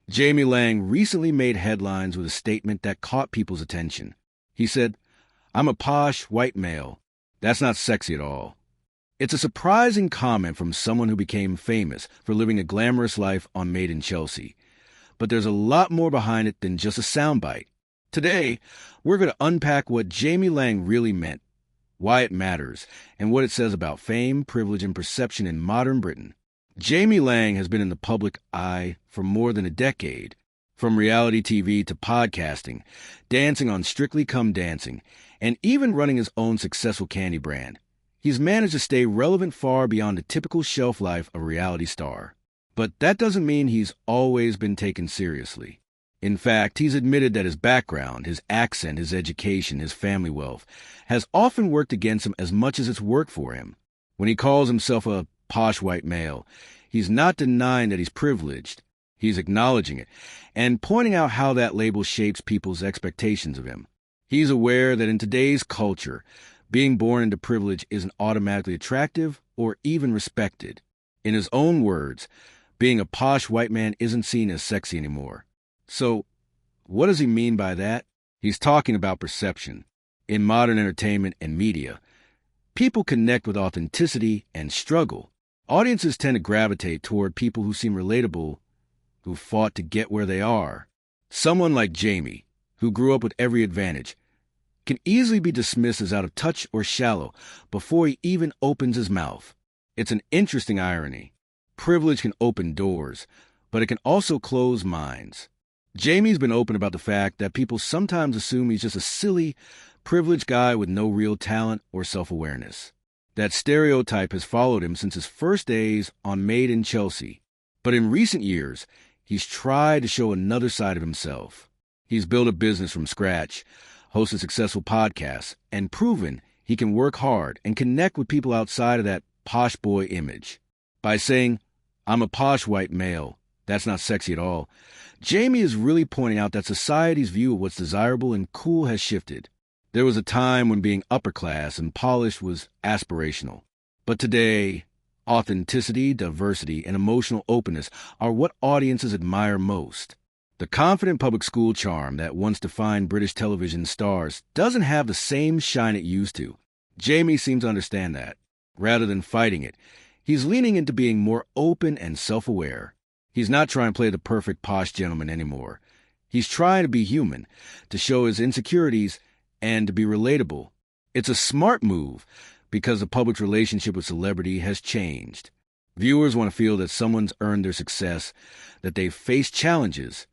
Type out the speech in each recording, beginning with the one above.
Jamie Laing recently made headlines with a statement that caught people's attention. He said, "I'm a posh white male. That's not sexy at all." It's a surprising comment from someone who became famous for living a glamorous life on Made in Chelsea. But there's a lot more behind it than just a soundbite. Today, we're going to unpack what Jamie Laing really meant, why it matters, and what it says about fame, privilege, and perception in modern Britain. Jamie Laing has been in the public eye for more than a decade, from reality TV to podcasting, dancing on Strictly Come Dancing, and even running his own successful candy brand. He's managed to stay relevant far beyond the typical shelf life of a reality star. But that doesn't mean he's always been taken seriously. In fact, he's admitted that his background, his accent, his education, his family wealth has often worked against him as much as it's worked for him. When he calls himself a posh white male, he's not denying that he's privileged. He's acknowledging it and pointing out how that label shapes people's expectations of him. He's aware that in today's culture, being born into privilege isn't automatically attractive or even respected. In his own words, being a posh white man isn't seen as sexy anymore. So, what does he mean by that? He's talking about perception. In modern entertainment and media, people connect with authenticity and struggle. Audiences tend to gravitate toward people who seem relatable, who fought to get where they are. Someone like Jamie, who grew up with every advantage, can easily be dismissed as out of touch or shallow before he even opens his mouth. It's an interesting irony. Privilege can open doors, but it can also close minds. Jamie's been open about the fact that people sometimes assume he's just a silly, privileged guy with no real talent or self-awareness. That stereotype has followed him since his first days on Made in Chelsea. But in recent years, he's tried to show another side of himself. He's built a business from scratch, hosted successful podcasts, and proven he can work hard and connect with people outside of that posh boy image. By saying, "I'm a posh white male, that's not sexy at all," Jamie is really pointing out that society's view of what's desirable and cool has shifted. There was a time when being upper class and polished was aspirational. But today, authenticity, diversity, and emotional openness are what audiences admire most. The confident public school charm that once defined British television stars doesn't have the same shine it used to. Jamie seems to understand that. Rather than fighting it, he's leaning into being more open and self-aware. He's not trying to play the perfect posh gentleman anymore. He's trying to be human, to show his insecurities, and to be relatable. It's a smart move because the public's relationship with celebrity has changed. Viewers want to feel that someone's earned their success, that they've faced challenges,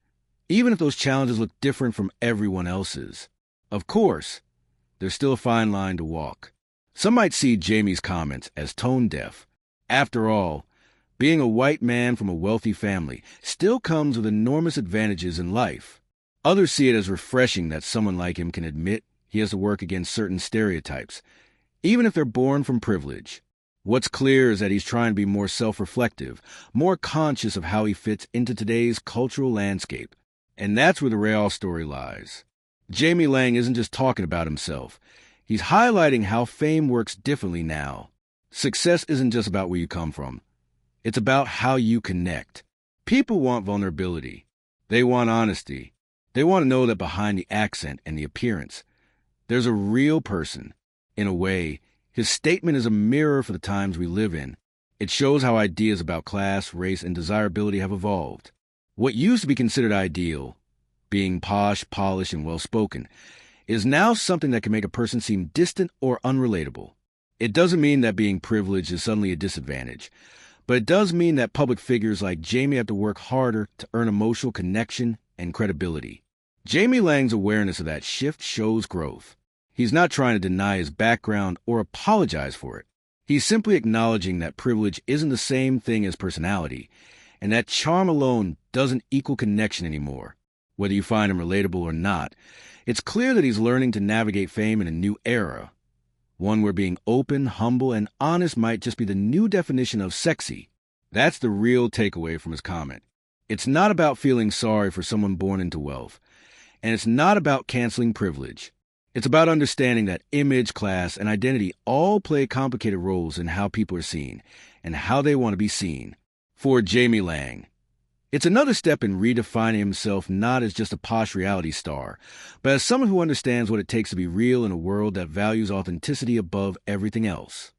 even if those challenges look different from everyone else's. Of course, there's still a fine line to walk. Some might see Jamie's comments as tone-deaf. After all, being a white man from a wealthy family still comes with enormous advantages in life. Others see it as refreshing that someone like him can admit he has to work against certain stereotypes, even if they're born from privilege. What's clear is that he's trying to be more self-reflective, more conscious of how he fits into today's cultural landscape. And that's where the real story lies. Jamie Laing isn't just talking about himself. He's highlighting how fame works differently now. Success isn't just about where you come from. It's about how you connect. People want vulnerability. They want honesty. They want to know that behind the accent and the appearance, there's a real person. In a way, his statement is a mirror for the times we live in. It shows how ideas about class, race, and desirability have evolved. What used to be considered ideal, being posh, polished, and well-spoken, is now something that can make a person seem distant or unrelatable. It doesn't mean that being privileged is suddenly a disadvantage, but it does mean that public figures like Jamie have to work harder to earn emotional connection and credibility. Jamie Laing's awareness of that shift shows growth. He's not trying to deny his background or apologize for it. He's simply acknowledging that privilege isn't the same thing as personality, and that charm alone doesn't equal connection anymore. Whether you find him relatable or not, it's clear that he's learning to navigate fame in a new era, one where being open, humble, and honest might just be the new definition of sexy. That's the real takeaway from his comment. It's not about feeling sorry for someone born into wealth, and it's not about canceling privilege. It's about understanding that image, class, and identity all play complicated roles in how people are seen and how they want to be seen. For Jamie Laing, It's another step in redefining himself not as just a posh reality star, but as someone who understands what it takes to be real in a world that values authenticity above everything else.